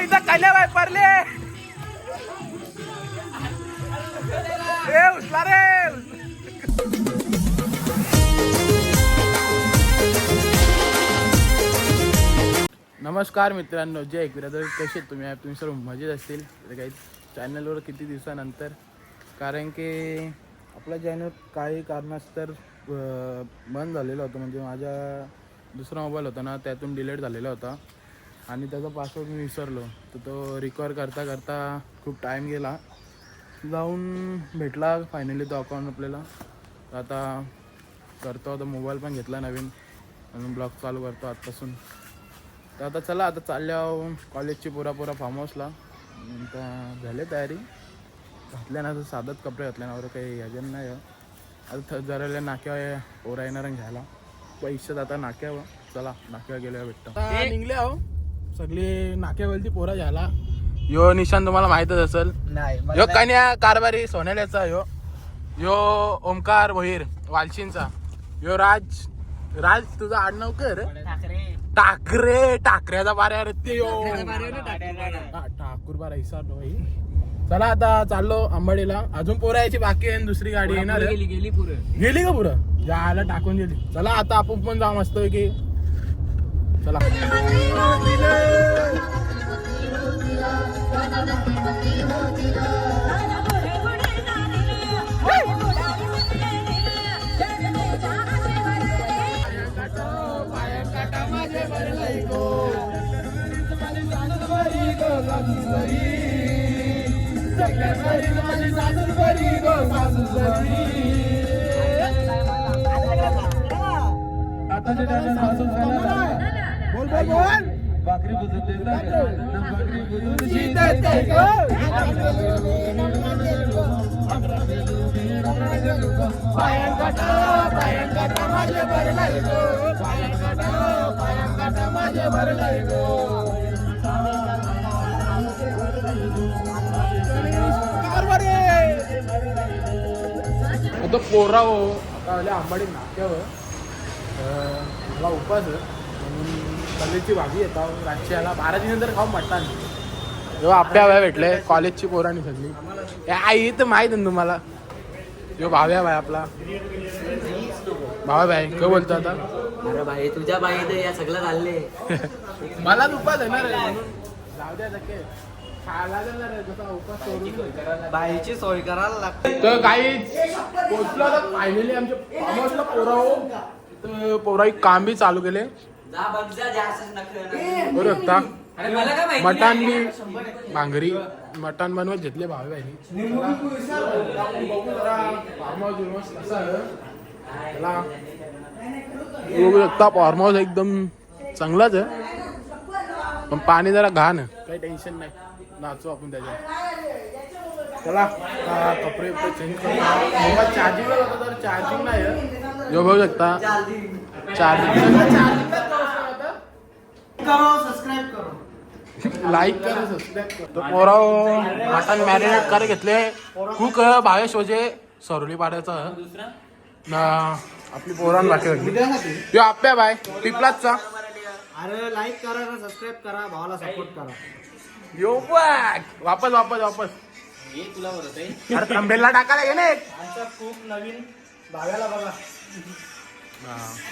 इथं कन्या बाय पडले उचला रे. नमस्कार मित्रांनो, जय एकविरा. कसे तुम्ही तुम्ही सर्व मजेत असतील. तर काही चॅनलवर किती दिवसानंतर, कारण की आपला चॅनल काही कारणास्तव बंद झालेला होता. म्हणजे माझा दुसरा मोबाईल होता ना, त्यातून डिलीट झालेला होता आणि त्याचा पासवर्ड मी विसरलो. तर तो रिकवर करता करता खूप टाईम गेला. जाऊन भेटला फायनली तो अकाउंट आपल्याला. तर आता करतो. आता मोबाईल पण घेतला नवीन म्हणून ब्लॉग चालू करतो आजपासून. तर आता चला, आता चालल्या कॉलेजची पुरा फार्म हाऊसला. आता झाले तयारी, घातल्यानं साधत कपडे घातल्यानं काही याजन नाही. आता जरा नाक्या पोरा येणार घ्यायला पैसे आता नाक्यावर. चला नाक्यावर गेल्यावर भेटतो. निघले आहो सगळे नाक्यावरती पोरा घ्यायला. यो निशान तुम्हाला माहीतच असेल. यो कन्या कारभारी सोन्याल्याचा. यो ओमकार भोईर वालशींचा. यो राज तुझा आडनाव कर टाकऱ्याचा बाऱ्या ते ठाकूर बारा हिसार भाई. चला आता चाललो अंबाडीला. अजून पोरा यायची बाकी आहे. दुसरी गाडी येणार. गेली का पुरं यायला टाकून गेली. चला आता आपण पण जाऊ मस्त की. चला भाकरी बुजवते तो पोरा हो आता आंबाडी नाक्यावर. मला उपास म्हणून कॉलेजची भाजी येतात रातची याला 12 नंतर खाऊ मटण. जेव्हा आपल्या वेळा भेटले कॉलेजची पोरांनी सगळी. आई तर माहीत आहे तुम्हाला. जो भाव्या भाई आपला भाव्या भाई काय बोलतो आता. अरे भाई तुझ्या बाई ते या सगळं चालले. मला उपास येणार आहे म्हणून जाऊ द्या नक्की खायला जाणार आहे. जसा उपास सोडून बाईची सोय करायला लागते. तर काही पोचलो तर फायनली आमच्या फार्म हाऊसला पोरा हो. तर पोरा काम बी चालू केले. बरोबर मटण बी भांगरी मटण बनवत घेतले भावे भाईनी. फार्म हाऊस कसं आहे बघू शकता. फार्म हाऊस एकदम चांगलाच आहे पण पाणी जरा घाण. काही टेन्शन नाही, नाचू आपण त्याच्यावर. चला कपडे चेंज करू. मोबाईल चार्जिंगला होता तर चार्जिंग नाही आहे. जो बघू शकता चार्जिंग. लाईक करा, सबस्क्राईब करा. पोरा मटन मॅरिनेट करे घेतले. खूप भावेश म्हणजे सरोली पाड्याचा ना आपली पोरान बाकी भेटली. आप्या बाय पिपलाचा. अरे लाईक करा, सबस्क्राईब करा, भावाला सपोर्ट करा. यो वापस तुला बोलत आहे. अरे थंबनेलला टाकायला घे ना. खूप नवीन भाव्याला बघा.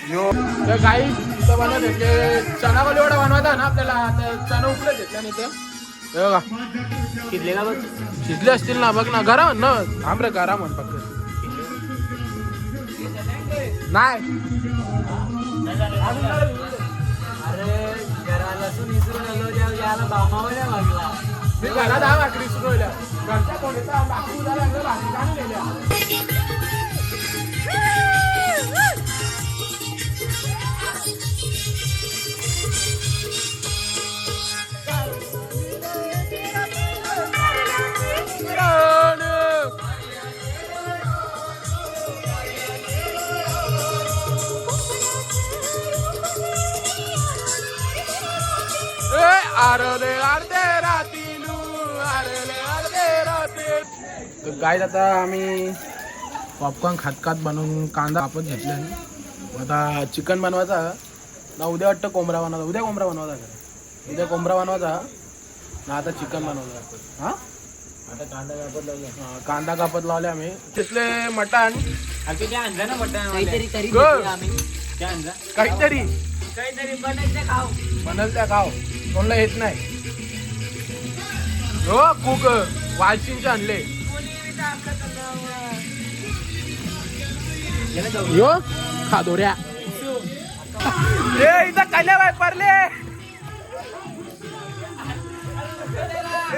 यो तर काही इथं बनवत घेतले. चना वडा बनवायचा ना आपल्याला. आता चना उकडे घेतल्या नाही तर बघा शिजले का बघ. शिजले असतील ना. बघ ना गरम ना. थांब रे गरम म्हण फक्त. नाही अरे घरा लसूण विसरून आलो. याला बामावल्या लागला. मी घरात हा भाकरी सुरवल्या. घरच्या कोणीचा भाकरी उद्याला भाकरी काढून गेल्या. तर गाईज आता आम्ही पॉपकॉर्न खात बनवून कांदा कापत घेतला आता चिकन बनवायचा ना उद्या वाटतं कोंबडा बनवायचा उद्या कोंबडा बनवायचा खरं उद्या कोंबडा बनवायचा ना आता चिकन बनवलं हां आता कांदा कापत लावला कांदा कापत लावले आम्ही तिथले मटण आम्ही काय आणलं ना मटण काहीतरी तरी ग. आम्ही काय आणलं काहीतरी बनायचं खाऊ बनल त्या खाव कोणाला येत नाही हो कुक वालचिंचे आणले यो खादोऱ्या ए इथं कल्या बाय पडले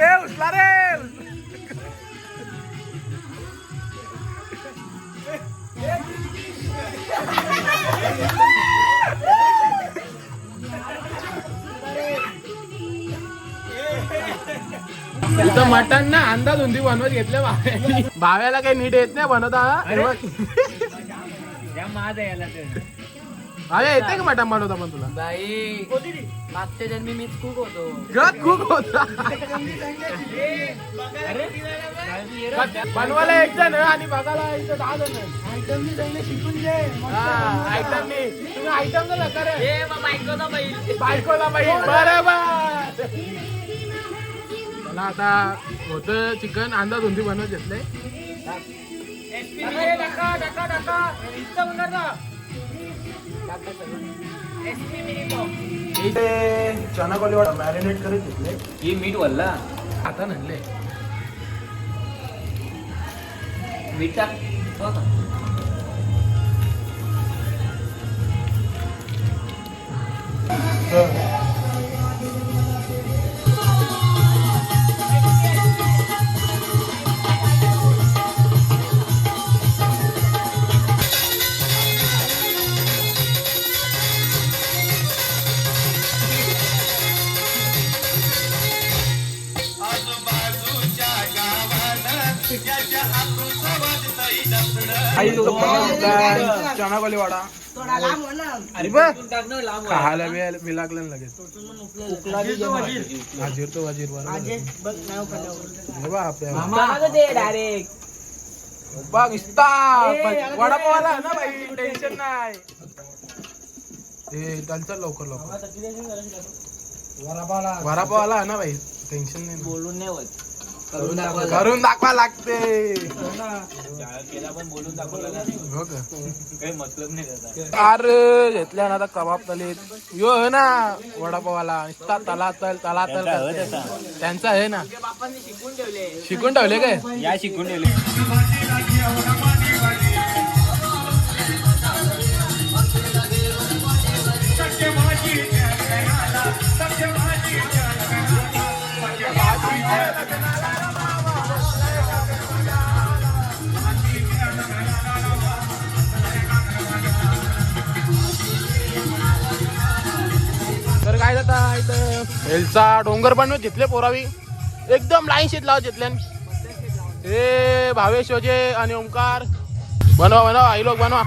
ए उचला रे इथं मटण ना अंदाज उंदी बनवत घेतलं भाव्यानी भाव्याला काही नीट येत नाही बनवता या माझ याला तर भाव्या येते का मटण बनवता पण तुला बाई मागच्या जन्मी मीच खूप होतो खूप होता अरे बनवायला एक जण आणि बघायला इथं 10 जण आयटम शिकून घे आयटम तुम्ही आयटम तर नका रे ए मग बायकोचा बैल बायकोला बाई बरोबर मला आता होतं चिकन अंदाज उंदी बनवत घेतलंय चना कोलीवाडा मॅरिनेट करत घेतले ही मीठ वल्ला आता म्हणले मीठ टाक हो का? चना कोलीवाडा अरे बघ. तू टाक ना लांब खायला बी लागलं ना लगेच वाजीर तो वाजीर डायरेक्ट बघ इस्ता वडापावाला आहे ना भाई टेन्शन नाही हे चल लवकर लवकर वडापावाला आहे ना भाई टेन्शन नाही ना. बोलून नाही होत करून दाखवा लागते केला पण बोलून दाखवला ना हो का काही मतलब नाही त्याचा अरे घेतल्या ना आता कबाब तलीत यो आहे ना वडापावाला नुसता तलातल करते. त्यांचा आहे ना बापांनी शिकून ठेवले शिकून ठेवले काय या शिकून ठेवले तर काय जाता इथं हेलचा डोंगर बनवत घेतले पोरावी एकदम लाईन शीट लावत घेतले हे भावेश वजे आणि ओंकार बनवा आई लोक बनवा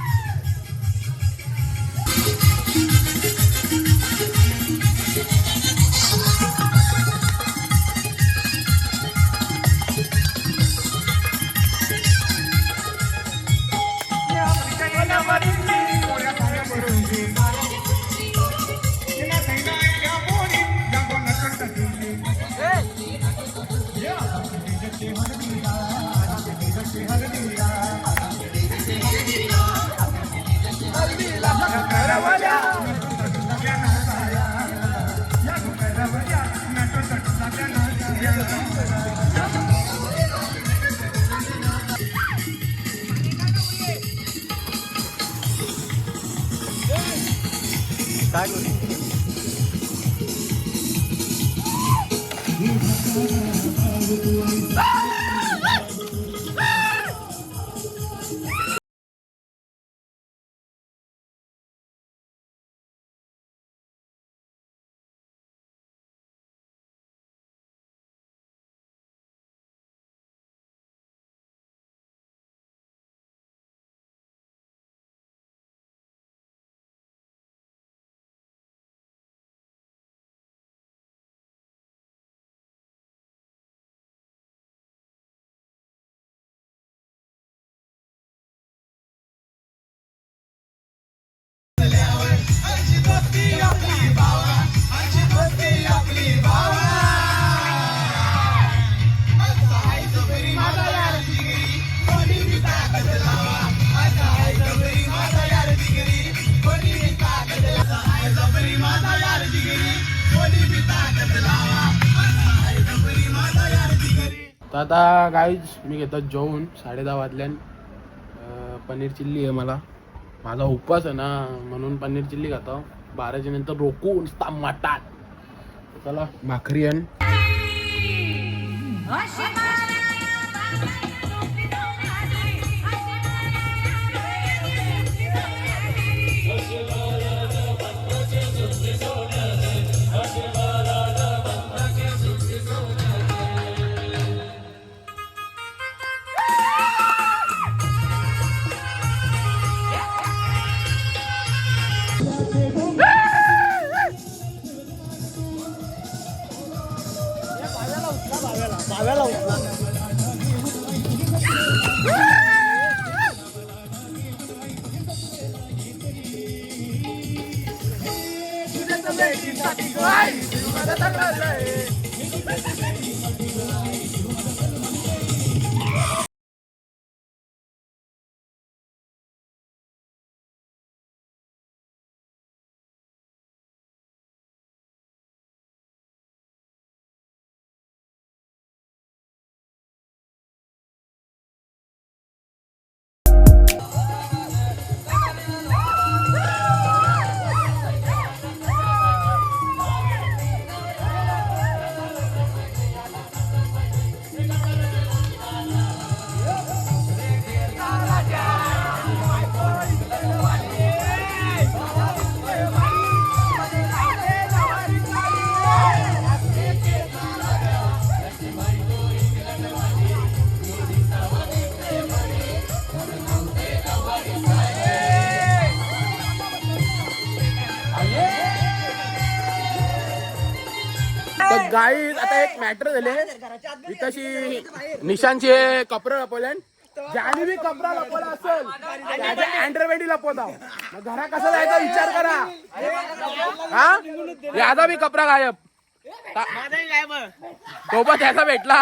तर आता गाईज मी घेतो जेवून 10:30 वाजल्यान. पनीर चिल्ली आहे मला, माझा उपवास आहे ना म्हणून पनीर चिल्ली खातो. 12च्या नंतर रोकू नुसता मटात. चला भाकरी आण. तर गाईज आता एक मॅटर झाले इथशी निशांचे कपडे लपवले. ज्याने बी कपडा लपवला असेल त्याच्या अँडरवेडी लपवता. घरा कसा जायचा विचार करा. हा यादा बी कपडा गायब, तो पण त्याचा भेटला.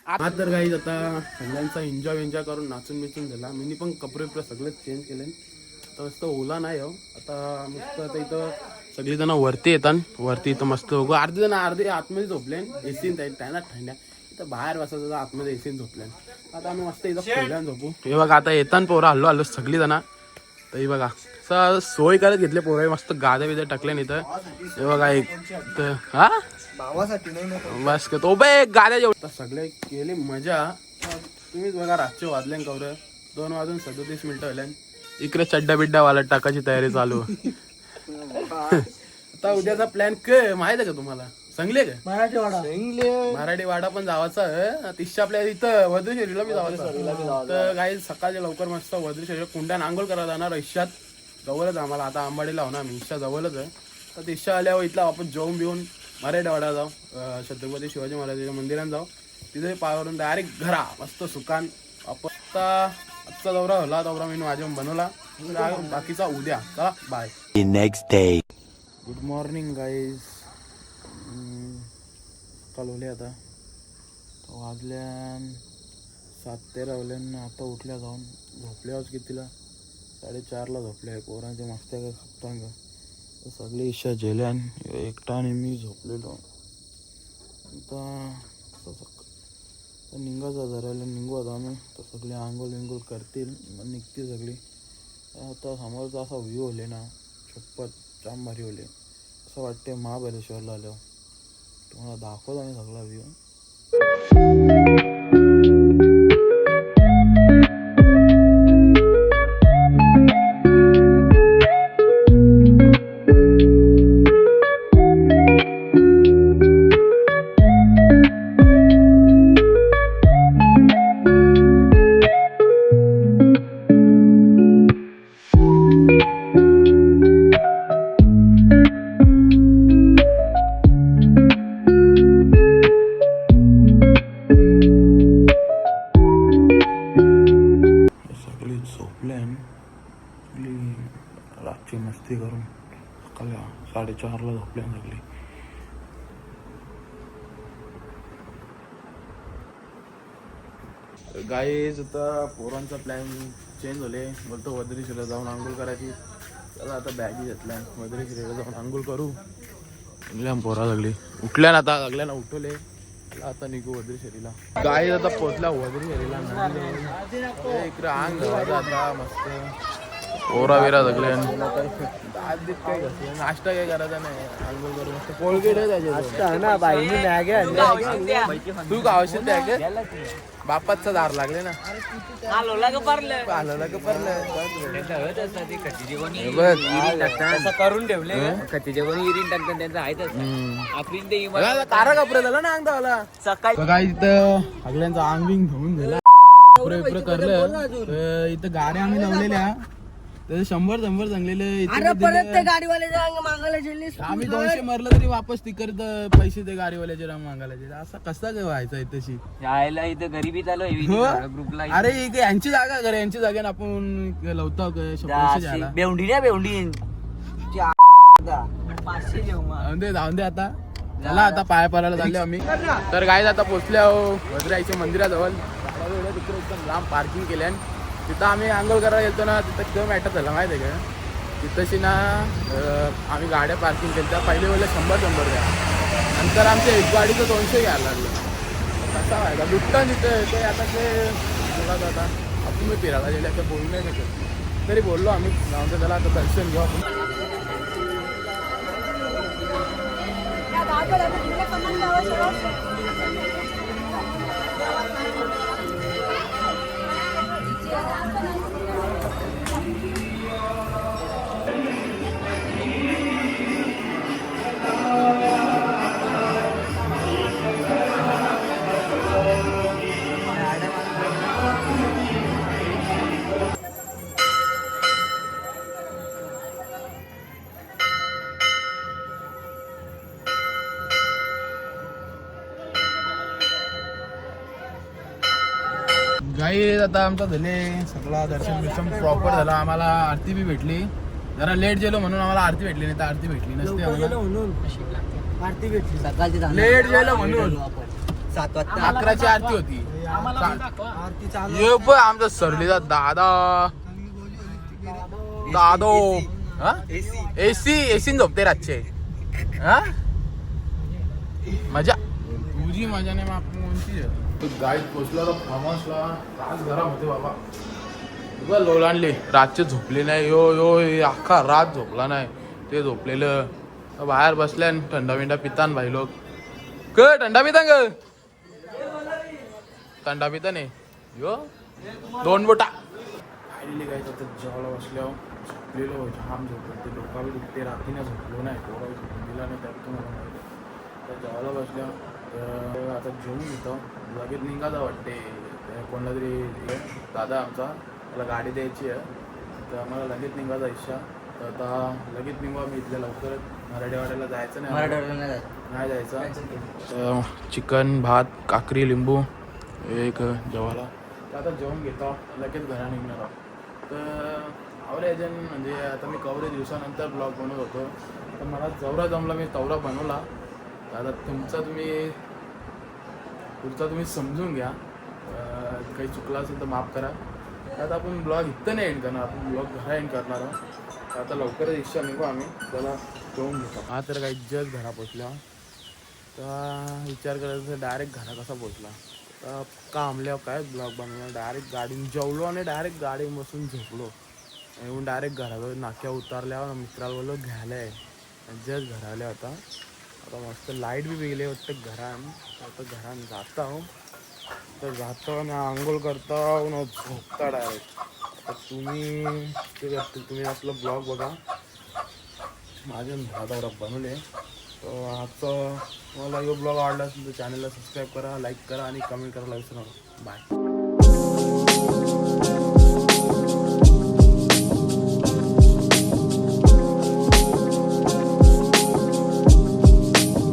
आता तर गाईज आता सगळ्यांचा एन्जॉय करून नाचून बिचून झाला. मी पण कपडे सगळेच चेंज केले. आता मस्त ओला नाही हो. आता मस्त आता इथं सगळी जण वरती येतात. वरती इथं मस्त अर्धे जण आतमध्ये झोपले. एसी त्यांना थंड्या इथं बाहेर बसायचं आतमध्ये एसी झोपले. आता आम्ही मस्त इथं खोल्यान झोपू. हे बघा आता येताना पोरं हल्लो सगळी जण. तर हे बघा असं सोय करत घेतले पोरं. मस्त गाद्या बिद्या टाकले इथं. हे बघा एक हा बस तो बे गाद्या जेवढ सगळे केली मजा. तुम्हीच बघा रातचे वाजले कवर 2:37 झाले. इकडे चड्डा बिड्डा वाला टाकायची तयारी चालू. आता उद्याचा प्लॅन काय माहित आहे का तुम्हाला? सांगले का मराठी वाडा पण जावाचा आहे. 30 आपल्या इथं वधूशेरीला बी जावाचा. तर काही सकाळच्या लवकर मस्त वधूशेरीला कुंड्यान आंघोळ करायला जाणार. इश्यात जवळच आम्हाला आता आंबाडीला होणार आम्ही. इच्छा जवळच आहे. तर इच्छा आल्यावर इथला आपण जेवून बिवून मराठी वाडा जाऊ. छत्रपती शिवाजी महाराजांच्या मंदिरात जाऊ. तिथे पावरून डायरेक्ट घरा मस्त सुकान. आपण आजचा दौरा होला. दौरा मी माझ्या बनवला. बाकीचा उद्या. चला bye. Next day. Good morning guys. काल होले आता वाजल्या 7:13 होल्यान. आता उठल्या जाऊन झोपल्यावर कितीला 4:30ला झोपल्या. पोरांच्या मस्त्या काय खपतांग सगळी इच्छा झेल्यान. एकटा आणि मी झोपलेलो. आता निघायचा जरायला निघू आता आम्ही. तर सगळे आंघोळ विंघोळ करतील निघतील सगळी. आता समोरचा असा व्ह्यू होले ना शपथ जाम भारी होले. असं वाटते महाबळेश्वरला आलो. तुम्हाला दाखवतो आम्ही सगळा व्ह्यू. रातची मस्ती करून सकाळी 4:30ला झोपल्या सगळी. गाईज आता पोरांचा प्लॅन चेंज होले. बोलतो वद्रीशिला जाऊन आंघोळ करायची. चला आता बॅगी घेतल्या. वद्रीशिला जाऊन आंघोळ करू. पोरा सगळी उठल्या ना. आता सगळ्यांना उठवले. आता निघू वद्री शरीला. गाई आता पोचला वद्री शरीला. इकडे अंग घालायचा आता मस्त ओरा बिरा सगळे. आधीच काय घातलं नाश्ता काय करायचा नाही. आंघोळ करून मस्त कोळगेट आहे त्याच्यात ना बाईने मॅगे तू का आवश्यक आहे का बापाचा दार लागले ना आलोला का परलं आलं का परलं करून ठेवले कधी जेवण इरीन टाकतात त्यांचं आहेतच आपण ते कारा कपडे झाला ना अंगदावाला सकाळी काय इथं सगळ्यांचं अंग बिंग धुवून झाला. पुरे करलं तर इथं गाड्या आम्ही लावलेल्या तर 100 चांगलेले आम्ही 200 मारलं तरी वापस तिकडे पैसे ते गाडीवाल्याचे रंग मागायला. असा कसा काय व्हायचा आहे तशी यायला इथं गरीबी चालू हो? आहे ग्रुपला. अरे इथे यांची जागा घर यांची जागेने आपण लावतो पैसे द्यायला. बेवडी ना बेवडी 500 जेव जाऊन दे आता चला आता पाया पडायला चालले आम्ही. तर काय आता पोचले आहो भद्राईच्या मंदिराजवळ. तिकडे एकदम लांब पार्किंग केल्यान तिथं आम्ही आंघोळ करायला गेलतो ना तिथं एकदम मॅटर झाला माहिती आहे का. तिथंशी ना आम्ही गाड्या पार्किंग केल्या पहिले वेळेला 100 द्या नंतर आमच्या एक गाडीचं 200 घ्यायला लागलं. कसा व्हायचा दुट्टा तिथं ते आता ते बोलायचं आता आपण मी फिरायला गेले आता बोलू नाही शकत तरी बोललो आम्ही जाऊन त्याला आता दर्शन घेऊ आपण. गाई आता आमचा झाले सगळा दर्शन बिर्शन प्रॉपर झाला. आम्हाला आरती बी भेटली. जरा लेट गेलो म्हणून आम्हाला आरती भेटली नाही तर आरती भेटली नसते आम्हाला. आरती भेटली सकाळची लेट गेलो म्हणून 7 वाजता 11ची आरती होती. आरती चालू ये पण आमचा सरलीचा दादा दादो एसी झोपते रातचे हा मजा तुझी मजा नाही मग आपण कोणती गाईत पोचला तर फार्म हाऊसला तास घरामध्ये बाबा तुला लोलांडले रातचे झोपले नाही. यो यो अख्खा रात झोपला नाही ते झोपलेलं बाहेर बसल्या थंडा बिंडा पितान भाई लोक क थंडा पिता ग थंडा पिता नाही यो 2 बोटा आईली गाईत आता जेवायला बसल्यावर झोपलेलो जाम झोपलो ते डोका बी दुखते रात्रीने झोपलो नाही पोरा झोपून दिला नाही त्यात तुम्हाला माहिती. तर जेवायला बसल्यावर तर आता जेवून घेतो लगेच निघायचं वाटते. कोणाला तरी दादा आमचा त्याला गाडी द्यायची आहे तर आम्हाला लगेच निघायचा इच्छा. तर आता लगेच निघू आम्ही इथल्या लवकर मराठीवाड्याला जायचं नाही जायचं. चिकन भात काकरी लिंबू एक जेवायला तर आता जेवण घेतो लगेच घरा निघणार आहोत. तर आवरायजन म्हणजे आता मी कवरे दिवसानंतर ब्लॉग बनवत होतो तर मला जवरा जमला मी तवरा बनवला. आता पुढचा तुम्ही समजून घ्या. काही चुकला असेल तर माफ करा. आता आपण ब्लॉग इथं नाही एंड करणार आपण ब्लॉग घरा एंड करणार आहोत. आता लवकरच इच्छा निघू आम्ही त्याला जेवून घेतो. हा तर काही जस्ट घरा पोचला तर विचार करायचा डायरेक्ट घरा कसा पोचला तर कामल्यावर काय ब्लॉग बनवला डायरेक्ट गाडीने जेवलो आणि डायरेक्ट गाडी बसून झोपलो. येऊन डायरेक्ट घरावर नाक्या उतारल्यावर मित्राला बोललो घ्यायला आहे जस्ट घरा आल्या आता. आता मस्त लाईट बी गेले वाटतं घरान. आता घरान जाता हो तर जातो आणि आंघोळ करता न झोपता डायरेक्ट. आता तुम्ही ते करतील तुम्ही आपलं ब्लॉग बघा माझ्या भावावर बनवले. तर आजचा मला यो ब्लॉग आवडला असेल तर चॅनलला सबस्क्राईब करा लाईक करा आणि कमेंट करायला विसरू नका. बाय.